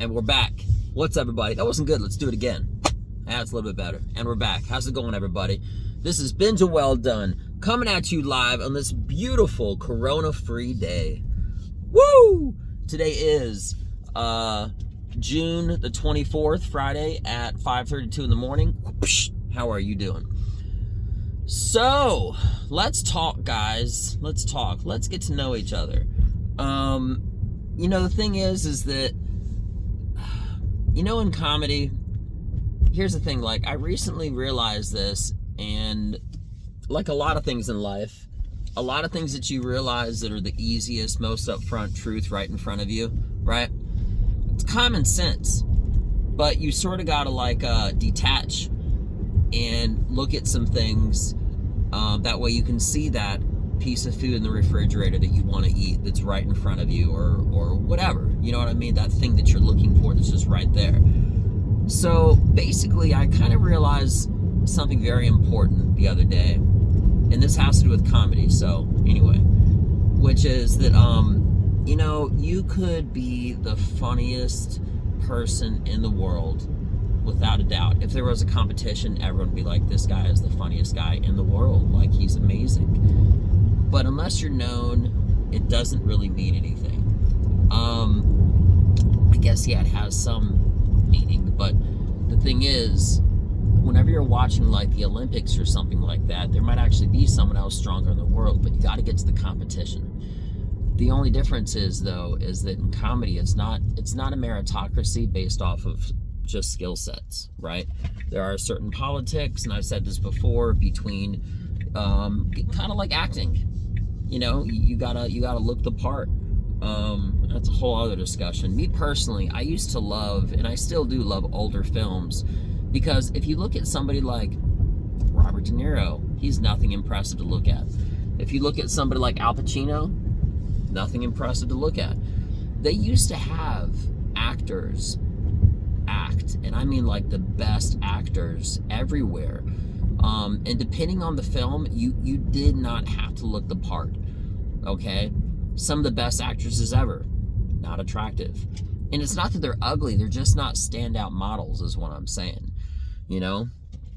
And we're back. What's up, everybody? That wasn't good. Let's do it again. That's a little bit better. And we're back. How's it going, everybody? This is Benja Welldone coming at you live on this beautiful Corona-free day. Woo! Today is June the 24th, Friday at 5:32 in the morning. How are you doing? So, let's talk, guys. Let's talk. Let's get to know each other. The thing is that, in comedy, here's the thing, I recently realized this, and like a lot of things in life, a lot of things that you realize that are the easiest, most upfront truth right in front of you, right? It's common sense, but you sort of gotta detach and look at some things, that way you can see that piece of food in the refrigerator that you want to eat that's right in front of you, or whatever, you know what I mean, that thing that you're looking for that's just right there. So basically, I kind of realized something very important the other day, and this has to do with comedy. So anyway, which is that you could be the funniest person in the world without a doubt. If there was a competition, everyone would be like, this guy is the funniest guy in the world, like he's amazing. But unless you're known, it doesn't really mean anything. I guess, yeah, it has some meaning, but the thing is, whenever you're watching the Olympics or something like that, there might actually be someone else stronger in the world, but you got to get to the competition. The only difference is, though, is that in comedy, it's not a meritocracy based off of just skill sets, right? There are certain politics, and I've said this before, between kind of like acting. You gotta look the part. That's a whole other discussion. Me personally, I used to love, and I still do love, older films, because if you look at somebody like Robert De Niro, he's nothing impressive to look at. If you look at somebody like Al Pacino, nothing impressive to look at. They used to have actors act, and I mean the best actors everywhere. And depending on the film, you did not have to look the part, okay? Some of the best actresses ever, not attractive. And it's not that they're ugly, they're just not standout models, is what I'm saying. I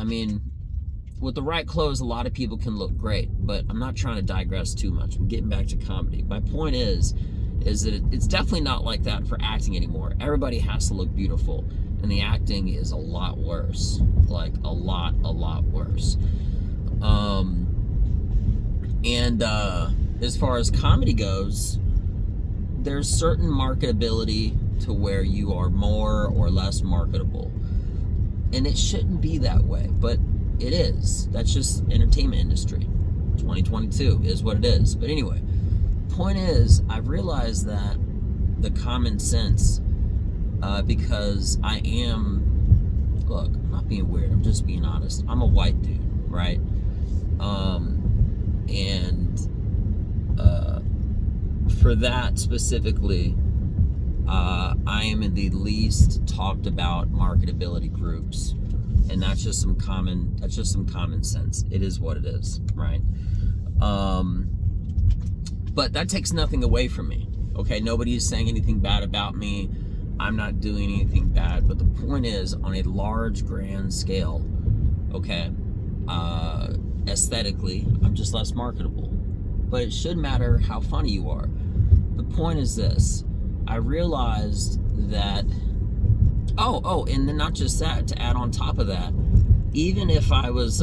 mean, with the right clothes, a lot of people can look great, but I'm not trying to digress too much. I'm getting back to comedy. My point is that it's definitely not like that for acting anymore. Everybody has to look beautiful, and the acting is a lot worse. A lot worse. As far as comedy goes, there's certain marketability to where you are more or less marketable. And it shouldn't be that way, but it is. That's just entertainment industry. 2022 is what it is. But anyway, point is, I've realized that the common sense, because I'm not being weird, I'm just being honest. I'm a white dude, right? For that specifically, I am in the least talked about marketability groups, and that's just some common sense. It is what it is, right? But that takes nothing away from me. Okay, nobody is saying anything bad about me. I'm not doing anything bad, but the point is, on a large, grand scale, okay, aesthetically, I'm just less marketable. But it should matter how funny you are. The point is this: I realized that, and then not just that, to add on top of that, even if I was,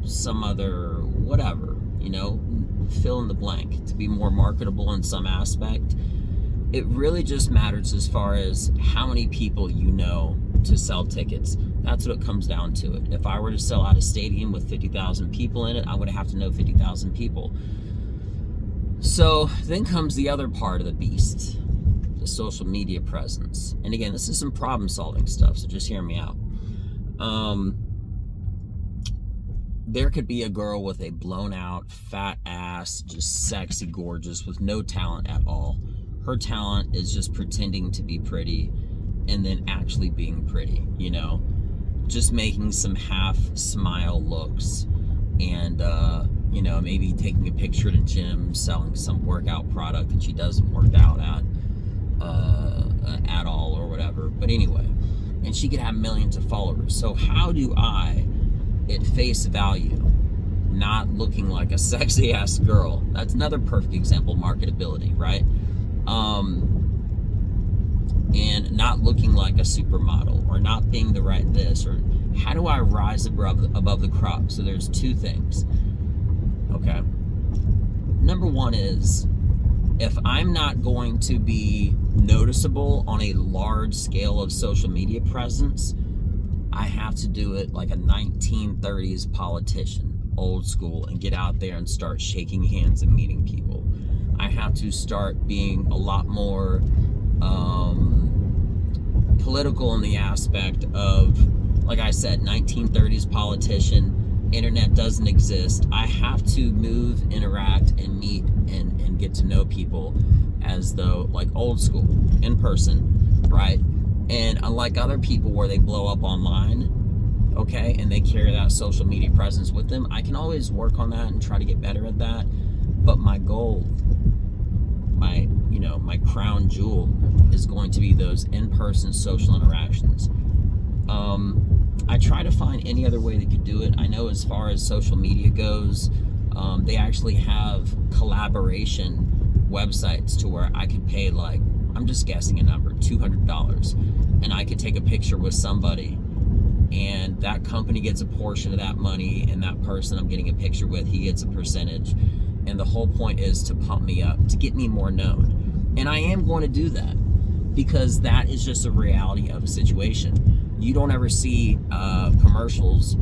some other, whatever, fill in the blank, to be more marketable in some aspect, it really just matters as far as how many people to sell tickets. That's what it comes down to it. If I were to sell out a stadium with 50,000 people in it, I would have to know 50,000 people. So then comes the other part of the beast, the social media presence. And again, this is some problem solving stuff, so just hear me out. There could be a girl with a blown out, fat ass, just sexy, gorgeous, with no talent at all. Her talent is just pretending to be pretty and then actually being pretty, just making some half smile looks, and maybe taking a picture at a gym, selling some workout product that she doesn't work out at, whatever. But anyway, and she could have millions of followers. So how do I, at face value, not looking like a sexy ass girl? That's another perfect example of marketability, right? And not looking like a supermodel, or not being the right this, or how do I rise above the crop? So there's two things. Okay. Number one is, if I'm not going to be noticeable on a large scale of social media presence, I have to do it like a 1930s politician, old school, and get out there and start shaking hands and meeting people. I have to start being a lot more political in the aspect of, like I said, 1930s politician, internet doesn't exist. I have to move, interact, and meet and get to know people as though, like old school, in person, right? And unlike other people where they blow up online, okay, and they carry that social media presence with them, I can always work on that and try to get better at that. But my goal, my crown jewel, is going to be those in-person social interactions. I try to find any other way they could do it. I know as far as social media goes, they actually have collaboration websites to where I could pay, like, I'm just guessing a number, $200, and I could take a picture with somebody, and that company gets a portion of that money, and that person I'm getting a picture with, he gets a percentage. And the whole point is to pump me up, to get me more known. And I am going to do that, because that is just a reality of a situation. You don't ever see commercials,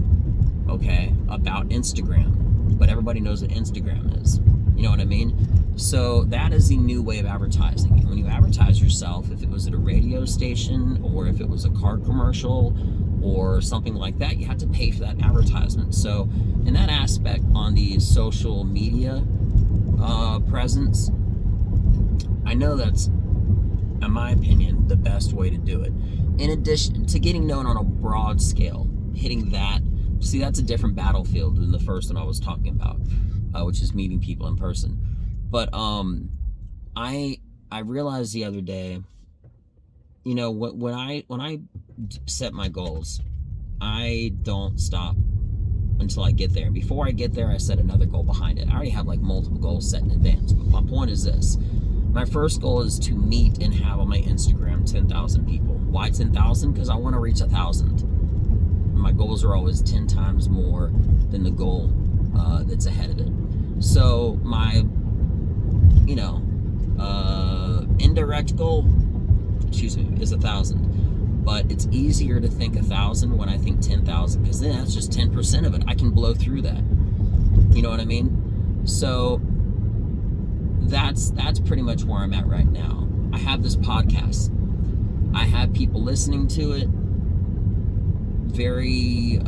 okay, about Instagram, but everybody knows what Instagram is. You know what I mean? So that is the new way of advertising. And when you advertise yourself, if it was at a radio station, or if it was a car commercial or something like that, you have to pay for that advertisement. So in that aspect, on the social media presence, I know that's, in my opinion, the best way to do it. In addition to getting known on a broad scale, hitting that, see, that's a different battlefield than the first one I was talking about, which is meeting people in person. But I realized the other day, you know, when I set my goals, I don't stop until I get there. And before I get there, I set another goal behind it. I already have like multiple goals set in advance. But my point is this. My first goal is to meet and have on my Instagram 10,000 people. Why 10,000? Because I want to reach 1,000. My goals are always 10 times more than the goal that's ahead of it. So my, indirect goal, is 1,000. But it's easier to think 1,000 when I think 10,000, because then that's just 10% of it. I can blow through that. You know what I mean? So that's pretty much where I'm at right now. I have this podcast. I have people listening to it. Very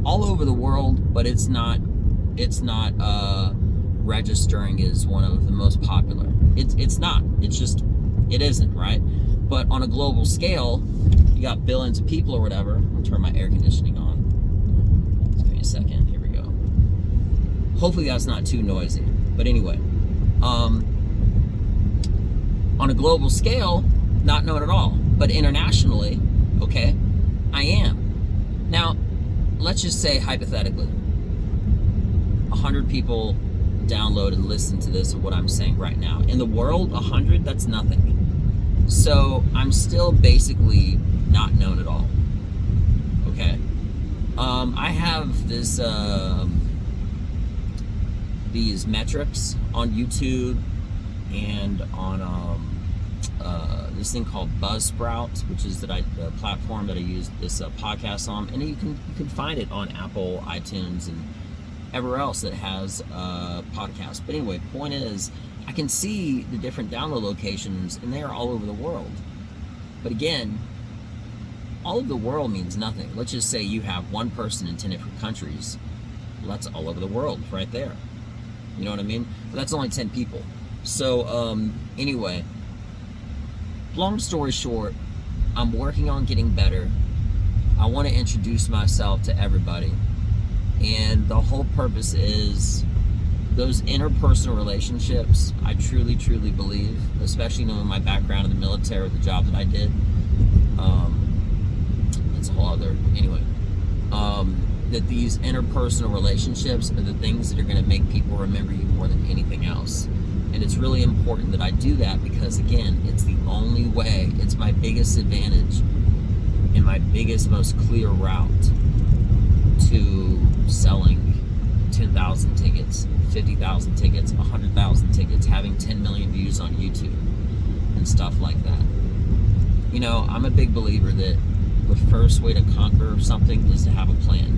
all over the world, but it's not registering as one of the most popular. It's not. It's just, it isn't, right? But on a global scale, you got billions of people or whatever. I'm gonna turn my air conditioning on. Just give me a second. Here we go. Hopefully that's not too noisy. But anyway, on a global scale, not known at all. But internationally, okay, I am. Now, let's just say hypothetically, 100 people download and listen to this, of what I'm saying right now. In the world, 100, that's nothing. So I'm still basically not known at all. Okay. I have this these metrics on YouTube and on this thing called Buzzsprout, which is the platform that I use this podcast on, and you can find it on Apple, iTunes, and everywhere else that has podcasts. But anyway, point is, I can see the different download locations, and they are all over the world. But again, all over the world means nothing. Let's just say you have one person in 10 different countries. Well, that's all over the world right there. You know what I mean? But that's only 10 people. So anyway, long story short, I'm working on getting better. I want to introduce myself to everybody. And the whole purpose is those interpersonal relationships, I truly, truly believe, especially knowing my background in the military with the job that I did, that's a whole other, anyway, that these interpersonal relationships are the things that are going to make people remember you more than anything else. And it's really important that I do that because, again, it's the only way, it's my biggest advantage and my biggest, most clear route to selling 10,000 tickets, 50,000 tickets, 100,000 tickets, having 10 million views on YouTube and stuff like that. You know, I'm a big believer that the first way to conquer something is to have a plan.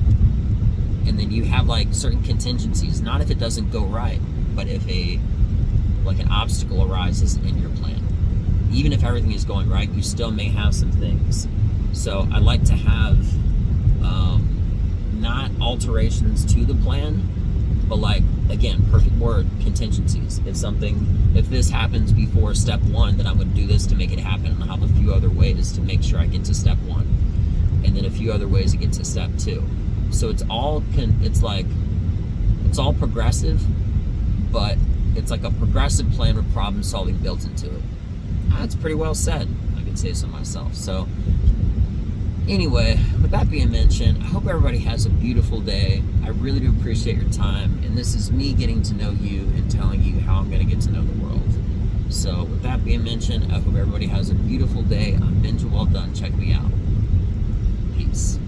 And then you have like certain contingencies, not if it doesn't go right, but if an obstacle arises in your plan. Even if everything is going right, you still may have some things. So I like to have not alterations to the plan, but like, again, perfect word, contingencies. If this happens before step one, then I'm going to do this to make it happen. And I'll have a few other ways to make sure I get to step one. And then a few other ways to get to step two. So it's all progressive, but it's like a progressive plan with problem solving built into it. That's pretty well said. I can say so myself. So anyway, with that being mentioned, I hope everybody has a beautiful day. I really do appreciate your time. And this is me getting to know you and telling you how I'm going to get to know the world. So with that being mentioned, I hope everybody has a beautiful day. I'm Benja Welldone. Check me out. Peace.